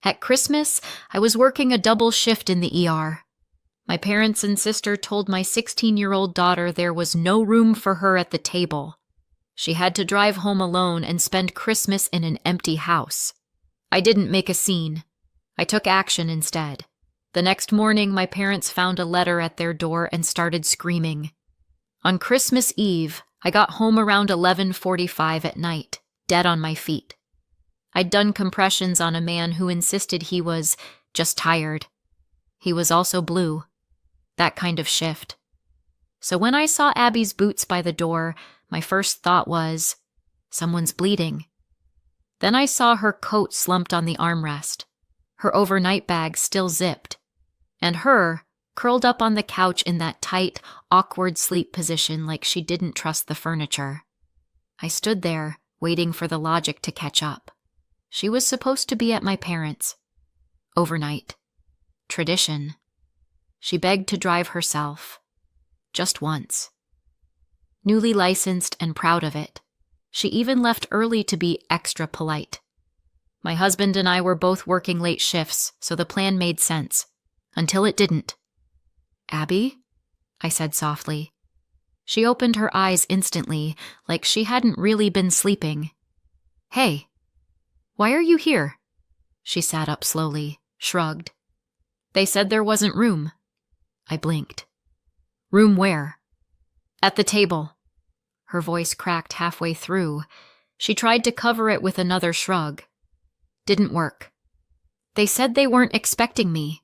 At Christmas, I was working a double shift in the ER. My parents and sister told my 16-year-old daughter there was no room for her at the table. She had to drive home alone and spend Christmas in an empty house. I didn't make a scene. I took action instead. The next morning, my parents found a letter at their door and started screaming. On Christmas Eve, I got home around 11:45 at night, dead on my feet. I'd done compressions on a man who insisted he was just tired. He was also blue. That kind of shift. So when I saw Abby's boots by the door, my first thought was, someone's bleeding. Then I saw her coat slumped on the armrest, her overnight bag still zipped, and her curled up on the couch in that tight, awkward sleep position like she didn't trust the furniture. I stood there, waiting for the logic to catch up. She was supposed to be at my parents'. Overnight. Tradition. She begged to drive herself. Just once. Newly licensed and proud of it. She even left early to be extra polite. My husband and I were both working late shifts, so the plan made sense. Until it didn't. "Abby?" I said softly. She opened her eyes instantly, like she hadn't really been sleeping. "Hey, why are you here?" She sat up slowly, shrugged. "They said there wasn't room." I blinked. "Room where?" "At the table." Her voice cracked halfway through. She tried to cover it with another shrug. Didn't work. "They said they weren't expecting me."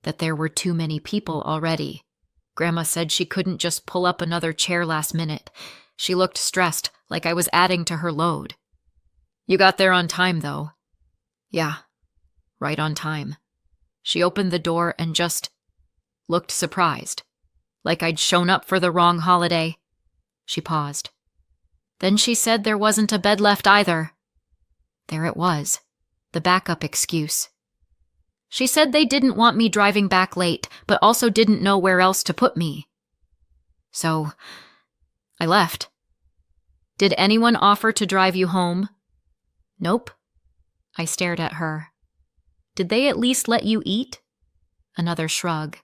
That there were too many people already. Grandma said she couldn't just pull up another chair last minute. She looked stressed, like I was adding to her load. "You got there on time, though." "Yeah, right on time." She opened the door and just looked surprised, like I'd shown up for the wrong holiday. She paused. Then she said there wasn't a bed left either. There it was, the backup excuse. She said they didn't want me driving back late, but also didn't know where else to put me. So, I left. "Did anyone offer to drive you home?" "Nope." I stared at her. "Did they at least let you eat?" Another shrug.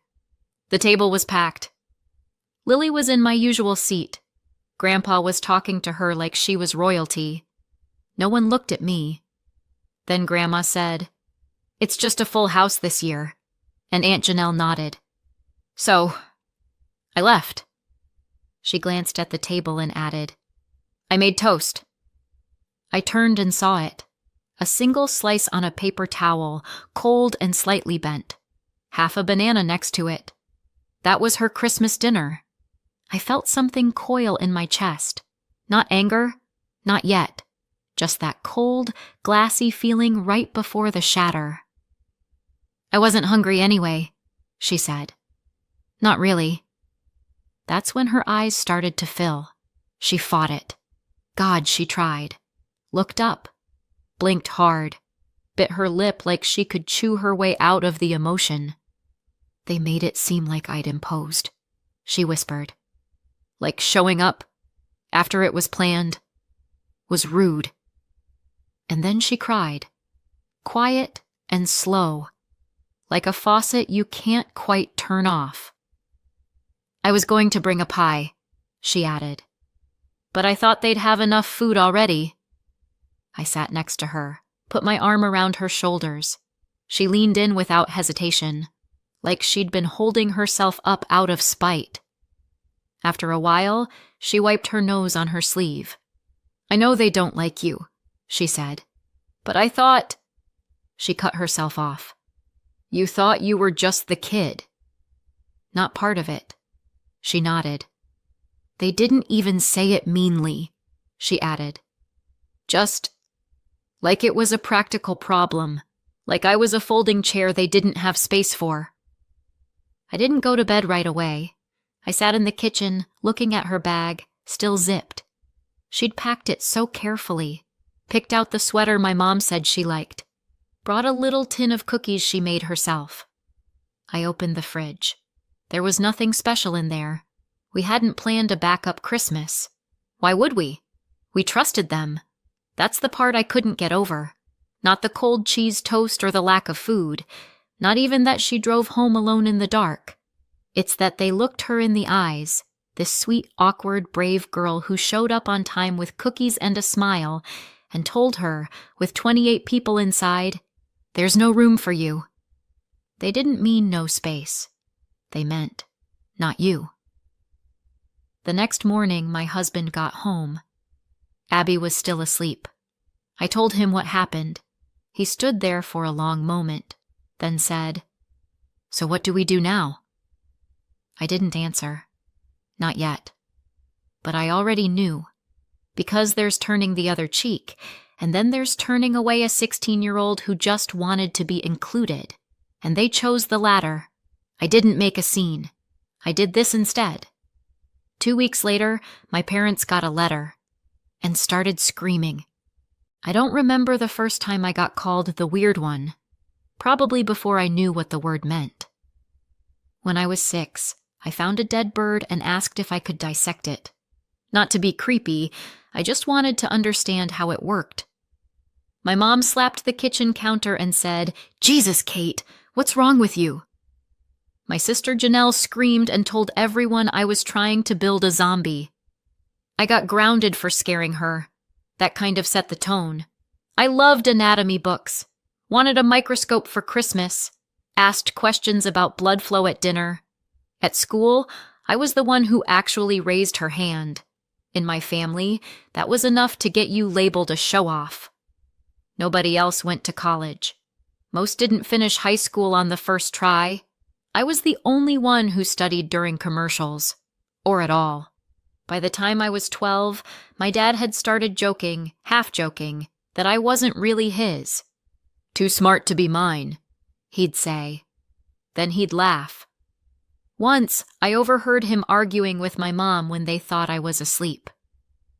"The table was packed." Lily was in my usual seat. Grandpa was talking to her like she was royalty. No one looked at me. Then Grandma said, "It's just a full house this year," and Aunt Janelle nodded. "So, I left." She glanced at the table and added, "I made toast." I turned and saw it. A single slice on a paper towel, cold and slightly bent. Half a banana next to it. That was her Christmas dinner. I felt something coil in my chest. Not anger, not yet. Just that cold, glassy feeling right before the shatter. "I wasn't hungry anyway," she said. "Not really." That's when her eyes started to fill. She fought it. God, she tried. Looked up. Blinked hard. Bit her lip like she could chew her way out of the emotion. "They made it seem like I'd imposed," she whispered. "Like showing up, after it was planned, was rude." And then she cried. Quiet and slow. Like a faucet you can't quite turn off. "I was going to bring a pie," she added. "But I thought they'd have enough food already." I sat next to her, put my arm around her shoulders. She leaned in without hesitation, like she'd been holding herself up out of spite. After a while, she wiped her nose on her sleeve. "I know they don't like you," she said, "but I thought—" She cut herself off. "You thought you were just the kid." "Not part of it." She nodded. "They didn't even say it meanly," she added. "Just like it was a practical problem, like I was a folding chair they didn't have space for." I didn't go to bed right away. I sat in the kitchen, looking at her bag, still zipped. She'd packed it so carefully, picked out the sweater my mom said she liked, brought a little tin of cookies she made herself. I opened the fridge. There was nothing special in there. We hadn't planned a backup Christmas. Why would we? We trusted them. That's the part I couldn't get over. Not the cold cheese toast or the lack of food. Not even that she drove home alone in the dark. It's that they looked her in the eyes, this sweet, awkward, brave girl who showed up on time with cookies and a smile, and told her, with 28 people inside, "There's no room for you." They didn't mean no space. They meant, not you. The next morning, my husband got home. Abby was still asleep. I told him what happened. He stood there for a long moment, then said, "So what do we do now?" I didn't answer. Not yet. But I already knew. Because there's turning the other cheek, and then there's turning away a 16-year-old who just wanted to be included. And they chose the latter. I didn't make a scene. I did this instead. 2 weeks later, my parents got a letter and started screaming. I don't remember the first time I got called the weird one, probably before I knew what the word meant. When I was 6, I found a dead bird and asked if I could dissect it. Not to be creepy, I just wanted to understand how it worked. My mom slapped the kitchen counter and said, "Jesus, Kate, what's wrong with you?" My sister Janelle screamed and told everyone I was trying to build a zombie. I got grounded for scaring her. That kind of set the tone. I loved anatomy books, wanted a microscope for Christmas, asked questions about blood flow at dinner. At school, I was the one who actually raised her hand. In my family, that was enough to get you labeled a show-off. Nobody else went to college. Most didn't finish high school on the first try. I was the only one who studied during commercials, or at all. By the time I was 12, my dad had started joking, half-joking, that I wasn't really his. "Too smart to be mine," he'd say. Then he'd laugh. Once, I overheard him arguing with my mom when they thought I was asleep.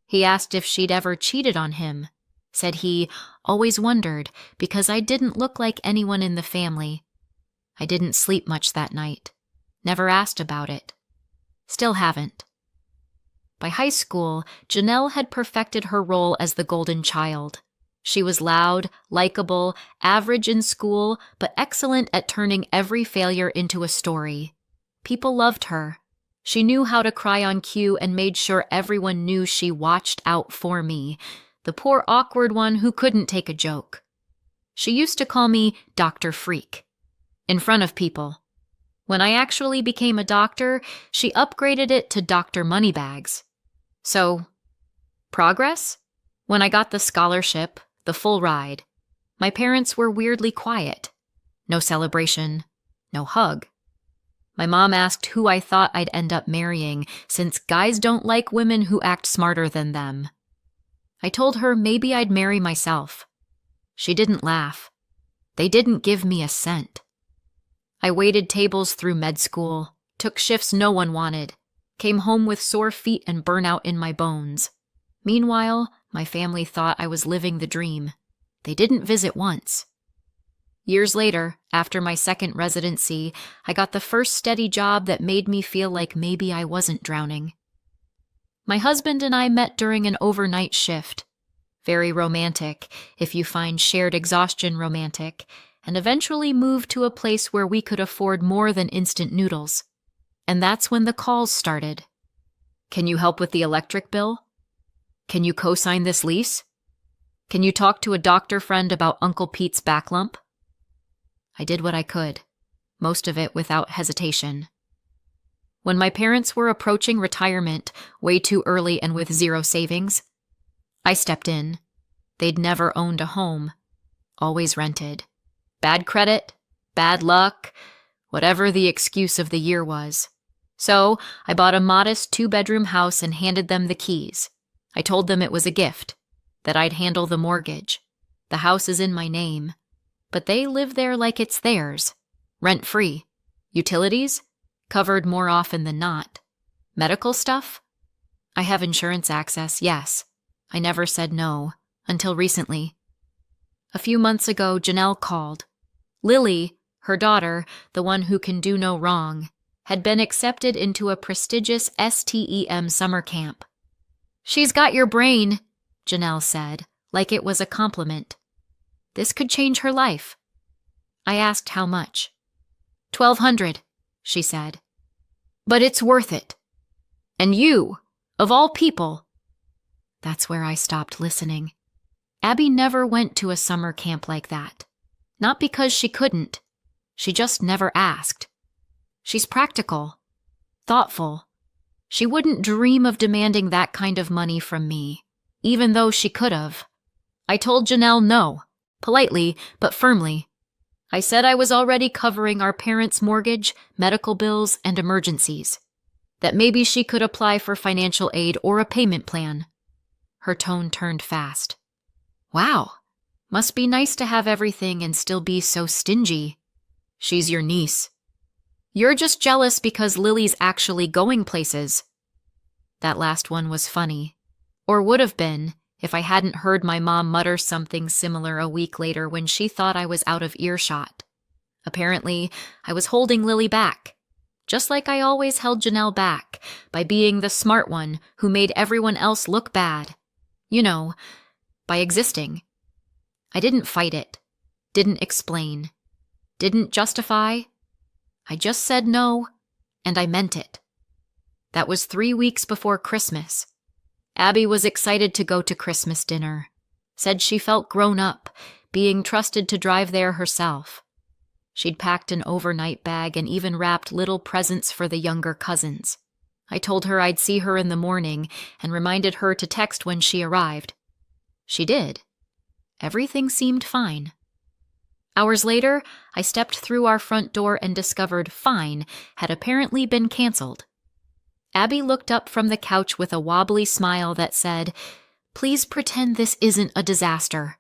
He asked if she'd ever cheated on him. Said he always wondered because I didn't look like anyone in the family. I didn't sleep much that night. Never asked about it. Still haven't. By high school, Janelle had perfected her role as the golden child. She was loud, likable, average in school, but excellent at turning every failure into a story. People loved her. She knew how to cry on cue and made sure everyone knew she watched out for me, the poor awkward one who couldn't take a joke. She used to call me Dr. Freak, in front of people. When I actually became a doctor, she upgraded it to Dr. Moneybags. So, progress? When I got the scholarship, the full ride, my parents were weirdly quiet. No celebration, no hug. My mom asked who I thought I'd end up marrying, since guys don't like women who act smarter than them. I told her maybe I'd marry myself. She didn't laugh. They didn't give me a cent. I waited tables through med school, took shifts no one wanted, came home with sore feet and burnout in my bones. Meanwhile, my family thought I was living the dream. They didn't visit once. Years later, after my second residency, I got the first steady job that made me feel like maybe I wasn't drowning. My husband and I met during an overnight shift. Very romantic, if you find shared exhaustion romantic, and eventually moved to a place where we could afford more than instant noodles. And that's when the calls started. "Can you help with the electric bill? Can you co-sign this lease? Can you talk to a doctor friend about Uncle Pete's back lump?" I did what I could, most of it without hesitation. When my parents were approaching retirement, way too early and with zero savings, I stepped in. They'd never owned a home, always rented. Bad credit, bad luck, whatever the excuse of the year was. So I bought a modest 2-bedroom house and handed them the keys. I told them it was a gift, that I'd handle the mortgage. The house is in my name, but they live there like it's theirs, rent-free. Utilities? Covered more often than not. Medical stuff? I have insurance access, yes. I never said no, until recently. A few months ago, Janelle called. Lily, her daughter, the one who can do no wrong, had been accepted into a prestigious STEM summer camp. "She's got your brain," Janelle said, like it was a compliment. This could change her life. I asked how much. $1,200, she said. But it's worth it. And you, of all people. That's where I stopped listening. Abby never went to a summer camp like that. Not because she couldn't. She just never asked. She's practical, thoughtful. She wouldn't dream of demanding that kind of money from me, even though she could have. I told Janelle no, politely but firmly. I said I was already covering our parents' mortgage, medical bills, and emergencies. That maybe she could apply for financial aid or a payment plan. Her tone turned fast. Wow, must be nice to have everything and still be so stingy. She's your niece. You're just jealous because Lily's actually going places. That last one was funny, or would have been if I hadn't heard my mom mutter something similar a week later when she thought I was out of earshot. Apparently, I was holding Lily back, just like I always held Janelle back, by being the smart one who made everyone else look bad. You know, by existing. I didn't fight it, didn't explain, didn't justify. I just said no, and I meant it. That was 3 weeks before Christmas. Abby was excited to go to Christmas dinner, said she felt grown up, being trusted to drive there herself. She'd packed an overnight bag and even wrapped little presents for the younger cousins. I told her I'd see her in the morning and reminded her to text when she arrived. She did. Everything seemed fine. Hours later, I stepped through our front door and discovered Fine had apparently been canceled. Abby looked up from the couch with a wobbly smile that said, "Please pretend this isn't a disaster."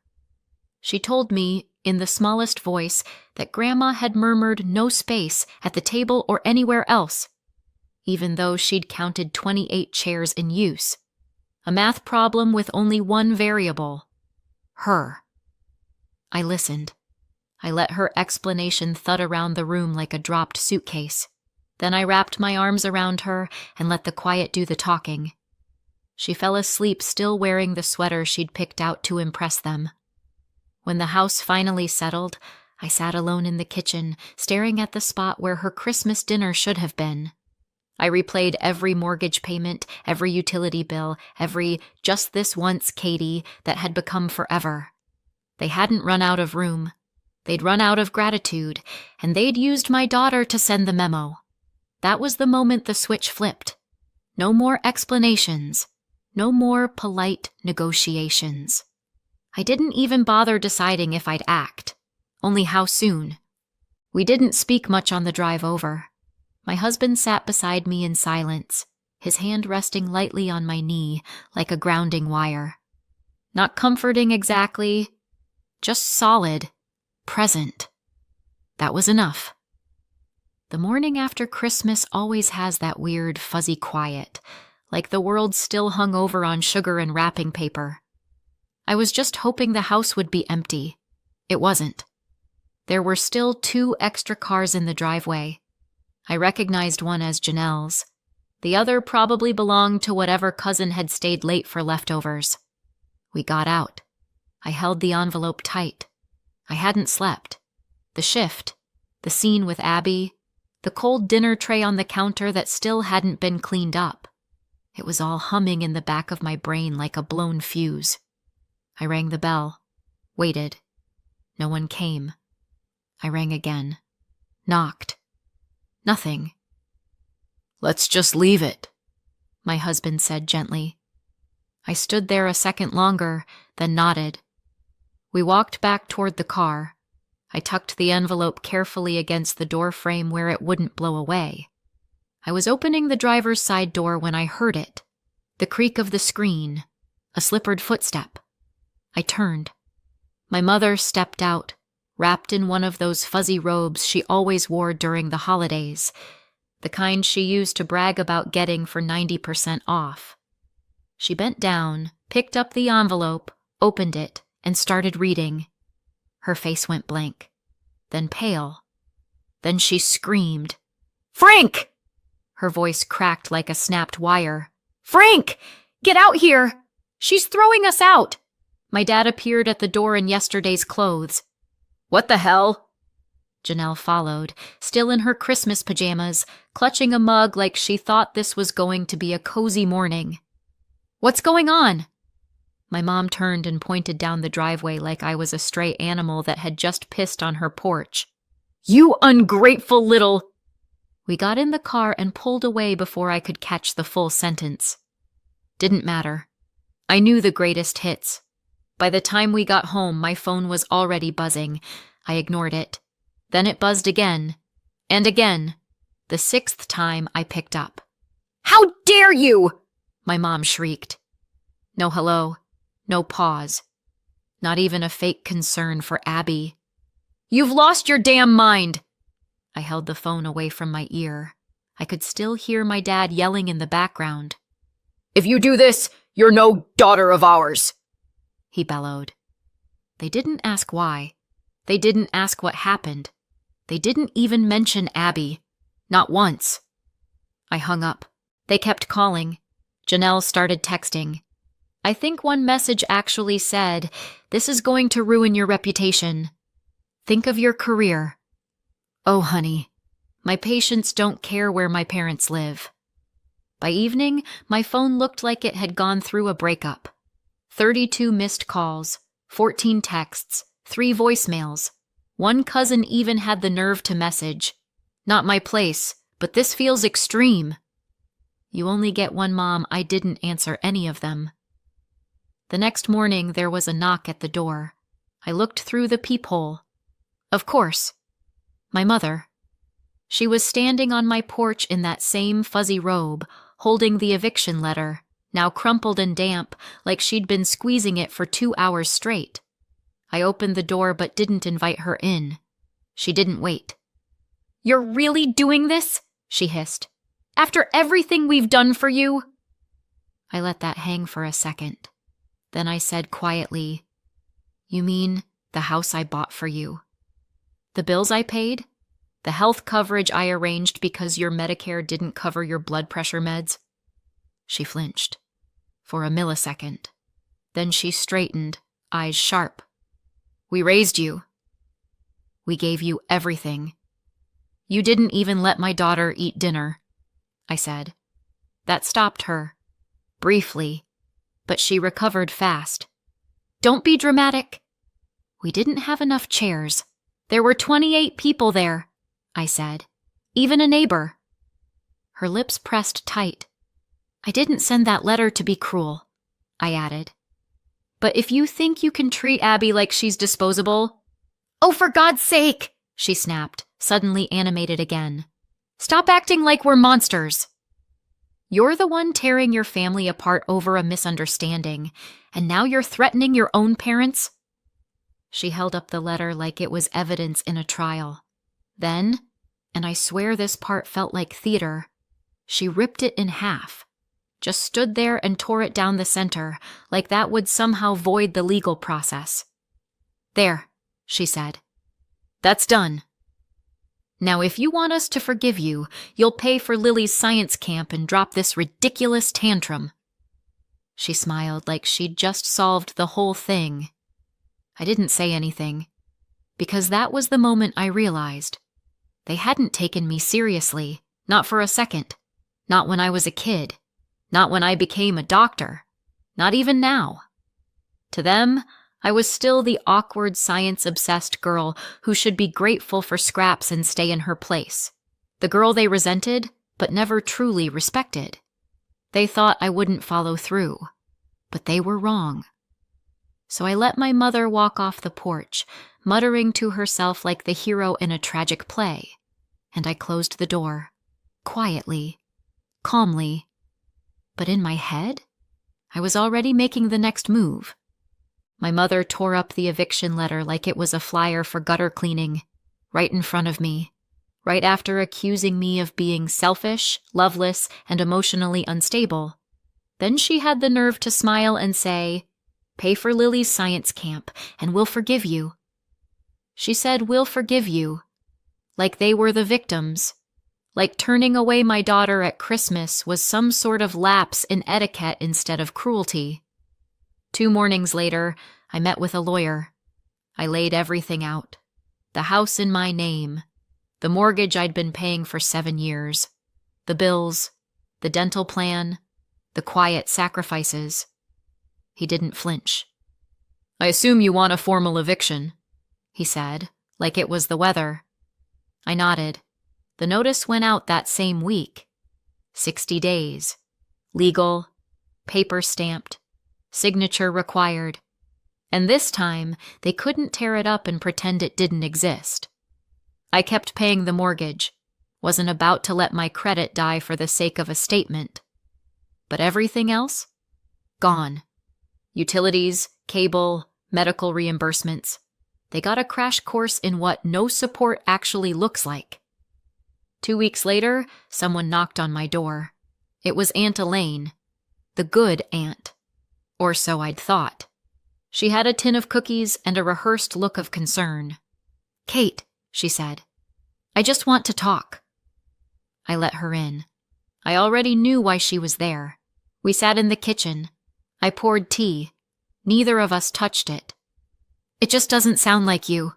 She told me, in the smallest voice, that Grandma had murmured no space at the table or anywhere else, even though she'd counted 28 chairs in use. A math problem with only one variable. Her. I listened. I let her explanation thud around the room like a dropped suitcase. Then I wrapped my arms around her and let the quiet do the talking. She fell asleep still wearing the sweater she'd picked out to impress them. When the house finally settled, I sat alone in the kitchen, staring at the spot where her Christmas dinner should have been. I replayed every mortgage payment, every utility bill, every "just this once, Katie" that had become forever. They hadn't run out of room. They'd run out of gratitude, and they'd used my daughter to send the memo. That was the moment the switch flipped. No more explanations. No more polite negotiations. I didn't even bother deciding if I'd act. Only how soon. We didn't speak much on the drive over. My husband sat beside me in silence, his hand resting lightly on my knee like a grounding wire. Not comforting exactly, just solid, present. That was enough. The morning after Christmas always has that weird, fuzzy quiet, like the world still hung over on sugar and wrapping paper. I was just hoping the house would be empty. It wasn't. There were still 2 extra cars in the driveway. I recognized one as Janelle's. The other probably belonged to whatever cousin had stayed late for leftovers. We got out. I held the envelope tight. I hadn't slept. The shift, the scene with Abby, the cold dinner tray on the counter that still hadn't been cleaned up. It was all humming in the back of my brain like a blown fuse. I rang the bell, waited. No one came. I rang again, knocked. Nothing. "Let's just leave it," my husband said gently. I stood there a second longer, then nodded. We walked back toward the car. I tucked the envelope carefully against the door frame where it wouldn't blow away. I was opening the driver's side door when I heard it. The creak of the screen, a slippered footstep. I turned. My mother stepped out, wrapped in one of those fuzzy robes she always wore during the holidays, the kind she used to brag about getting for 90% off. She bent down, picked up the envelope, opened it, and started reading. Her face went blank, then pale. Then she screamed, "Frank!" Her voice cracked like a snapped wire. "Frank! Get out here! She's throwing us out! My dad appeared at the door in yesterday's clothes. What the hell? Janelle followed, still in her Christmas pajamas, clutching a mug like she thought this was going to be a cozy morning. What's going on? My mom turned and pointed down the driveway like I was a stray animal that had just pissed on her porch. You ungrateful little... We got in the car and pulled away before I could catch the full sentence. Didn't matter. I knew the greatest hits. By the time we got home, my phone was already buzzing. I ignored it. Then it buzzed again. And again. The 6th time I picked up. How dare you! My mom shrieked. No hello. No pause. Not even a fake concern for Abby. You've lost your damn mind! I held the phone away from my ear. I could still hear my dad yelling in the background. If you do this, you're no daughter of ours, he bellowed. They didn't ask why. They didn't ask what happened. They didn't even mention Abby. Not once. I hung up. They kept calling. Janelle started texting. I think one message actually said, "This is going to ruin your reputation. Think of your career." Oh, honey, my patients don't care where my parents live. By evening, my phone looked like it had gone through a breakup. 32 missed calls, 14 texts, 3 voicemails. One cousin even had the nerve to message. Not my place, but this feels extreme. You only get one mom. I didn't answer any of them. The next morning, there was a knock at the door. I looked through the peephole. Of course. My mother. She was standing on my porch in that same fuzzy robe, holding the eviction letter, now crumpled and damp, like she'd been squeezing it for 2 hours straight. I opened the door but didn't invite her in. She didn't wait. You're really doing this? She hissed. After everything we've done for you? I let that hang for a second. Then I said quietly, You mean the house I bought for you? The bills I paid? The health coverage I arranged because your Medicare didn't cover your blood pressure meds? She flinched. For a millisecond. Then she straightened, eyes sharp. We raised you. We gave you everything. You didn't even let my daughter eat dinner, I said. That stopped her. Briefly. But she recovered fast. Don't be dramatic. We didn't have enough chairs. There were 28 people there, I said. Even a neighbor. Her lips pressed tight. I didn't send that letter to be cruel, I added. But if you think you can treat Abby like she's disposable... Oh, for God's sake, she snapped, suddenly animated again. Stop acting like we're monsters. You're the one tearing your family apart over a misunderstanding, and now you're threatening your own parents? She held up the letter like it was evidence in a trial. Then, and I swear this part felt like theater, she ripped it in half. Just stood there and tore it down the center, like that would somehow void the legal process. There, she said. That's done. Now if you want us to forgive you, you'll pay for Lily's science camp and drop this ridiculous tantrum. She smiled like she'd just solved the whole thing. I didn't say anything, because that was the moment I realized. They hadn't taken me seriously, not for a second, not when I was a kid. Not when I became a doctor. Not even now. To them, I was still the awkward science-obsessed girl who should be grateful for scraps and stay in her place. The girl they resented, but never truly respected. They thought I wouldn't follow through. But they were wrong. So I let my mother walk off the porch, muttering to herself like the hero in a tragic play. And I closed the door. Quietly. Calmly. But in my head, I was already making the next move. My mother tore up the eviction letter like it was a flyer for gutter cleaning, right in front of me, right after accusing me of being selfish, loveless, and emotionally unstable. Then she had the nerve to smile and say, Pay for Lily's science camp, and we'll forgive you. She said, We'll forgive you, like they were the victims. Like turning away my daughter at Christmas was some sort of lapse in etiquette instead of cruelty. 2 mornings later, I met with a lawyer. I laid everything out. The house in my name, the mortgage I'd been paying for 7 years, the bills, the dental plan, the quiet sacrifices. He didn't flinch. "I assume you want a formal eviction," he said, like it was the weather. I nodded. The notice went out that same week. 60 days. Legal, paper stamped, signature required. And this time, they couldn't tear it up and pretend it didn't exist. I kept paying the mortgage, wasn't about to let my credit die for the sake of a statement. But everything else? Gone. Utilities, cable, medical reimbursements. They got a crash course in what no support actually looks like. 2 weeks later, someone knocked on my door. It was Aunt Elaine, the good aunt. Or so I'd thought. She had a tin of cookies and a rehearsed look of concern. "Kate," she said, "I just want to talk." I let her in. I already knew why she was there. We sat in the kitchen. I poured tea. Neither of us touched it. "It just doesn't sound like you,"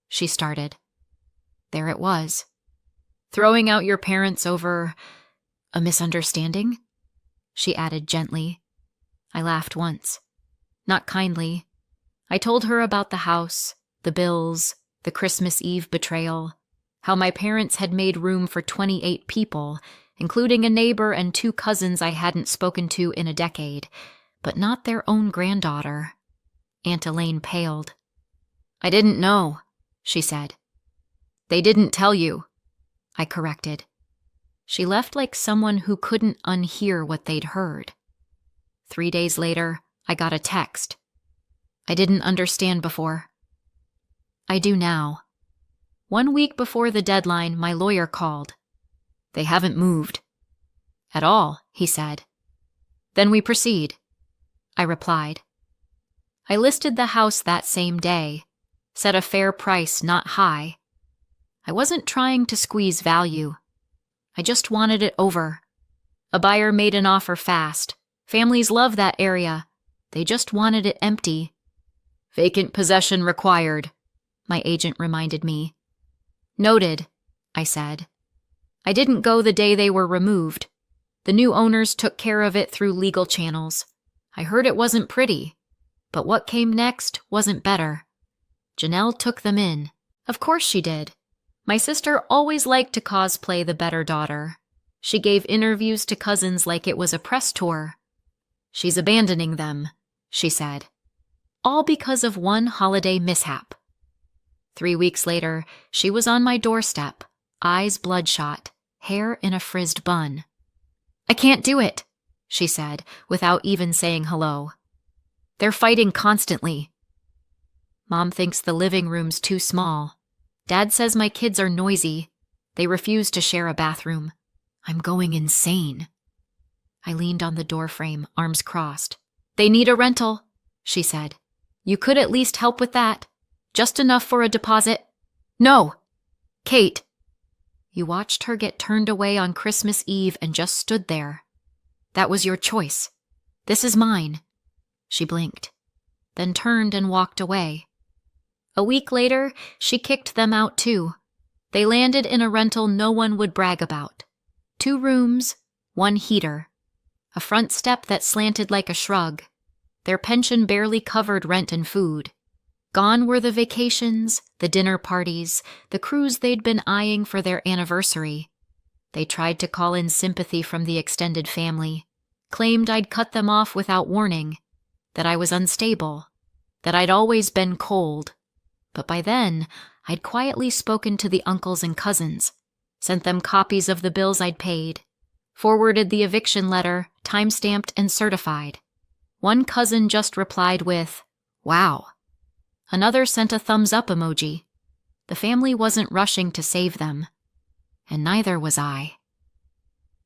she started. There it was. "Throwing out your parents over a misunderstanding?" she added gently. I laughed once. Not kindly. I told her about the house, the bills, the Christmas Eve betrayal, how my parents had made room for 28 people, including a neighbor and 2 cousins I hadn't spoken to in a decade, but not their own granddaughter. Aunt Elaine paled. "I didn't know," she said. "They didn't tell you," I corrected. She left like someone who couldn't unhear what they'd heard. 3 days later, I got a text. "I didn't understand before." I do now. 1 week before the deadline, my lawyer called. "They haven't moved." "At all," he said. "Then we proceed," I replied. I listed the house that same day, set a fair price, not high. I wasn't trying to squeeze value. I just wanted it over. A buyer made an offer fast. Families love that area. They just wanted it empty. "Vacant possession required," my agent reminded me. "Noted," I said. I didn't go the day they were removed. The new owners took care of it through legal channels. I heard it wasn't pretty, but what came next wasn't better. Janelle took them in. Of course she did. My sister always liked to cosplay the better daughter. She gave interviews to cousins like it was a press tour. "She's abandoning them," she said. All because of one holiday mishap. 3 weeks later, she was on my doorstep, eyes bloodshot, hair in a frizzed bun. "I can't do it," she said, without even saying hello. "They're fighting constantly." Mom thinks the living room's too small. Dad says my kids are noisy. They refuse to share a bathroom. I'm going insane. I leaned on the doorframe, arms crossed. "They need a rental," she said. "You could at least help with that. Just enough for a deposit." "No!" "Kate!" You watched her get turned away on Christmas Eve and just stood there. That was your choice. This is mine. She blinked, then turned and walked away. A week later, she kicked them out too. They landed in a rental no one would brag about. 2 rooms, 1 heater. A front step that slanted like a shrug. Their pension barely covered rent and food. Gone were the vacations, the dinner parties, the cruise they'd been eyeing for their anniversary. They tried to call in sympathy from the extended family, claimed I'd cut them off without warning, that I was unstable, that I'd always been cold. But by then, I'd quietly spoken to the uncles and cousins, sent them copies of the bills I'd paid, forwarded the eviction letter, time-stamped and certified. One cousin just replied with, "Wow." Another sent a thumbs-up emoji. The family wasn't rushing to save them, and neither was I.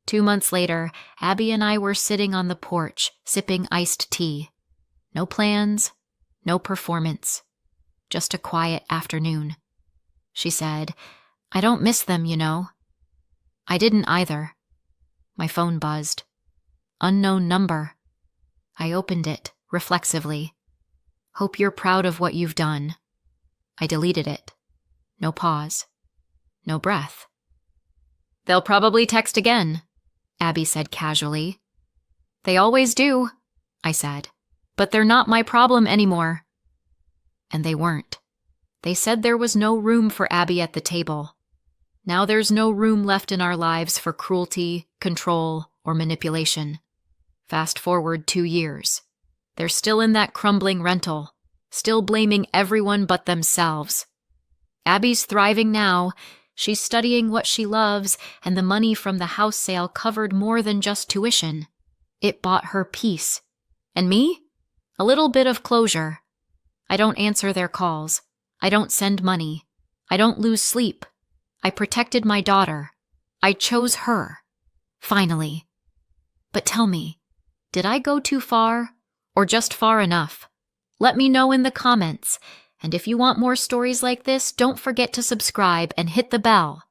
2 months later, Abby and I were sitting on the porch, sipping iced tea. No plans, no performance, just a quiet afternoon. She said, "I don't miss them, you know." I didn't either. My phone buzzed. Unknown number. I opened it, reflexively. Hope you're proud of what you've done. I deleted it. No pause. No breath. They'll probably text again, Abby said casually. They always do, I said, but they're not my problem anymore. And they weren't. They said there was no room for Abby at the table. Now there's no room left in our lives for cruelty, control, or manipulation. Fast forward 2 years. They're still in that crumbling rental, still blaming everyone but themselves. Abby's thriving now. She's studying what she loves, and the money from the house sale covered more than just tuition. It bought her peace. And me? A little bit of closure. I don't answer their calls. I don't send money. I don't lose sleep. I protected my daughter. I chose her. Finally. But tell me, did I go too far, or just far enough? Let me know in the comments. And if you want more stories like this, don't forget to subscribe and hit the bell.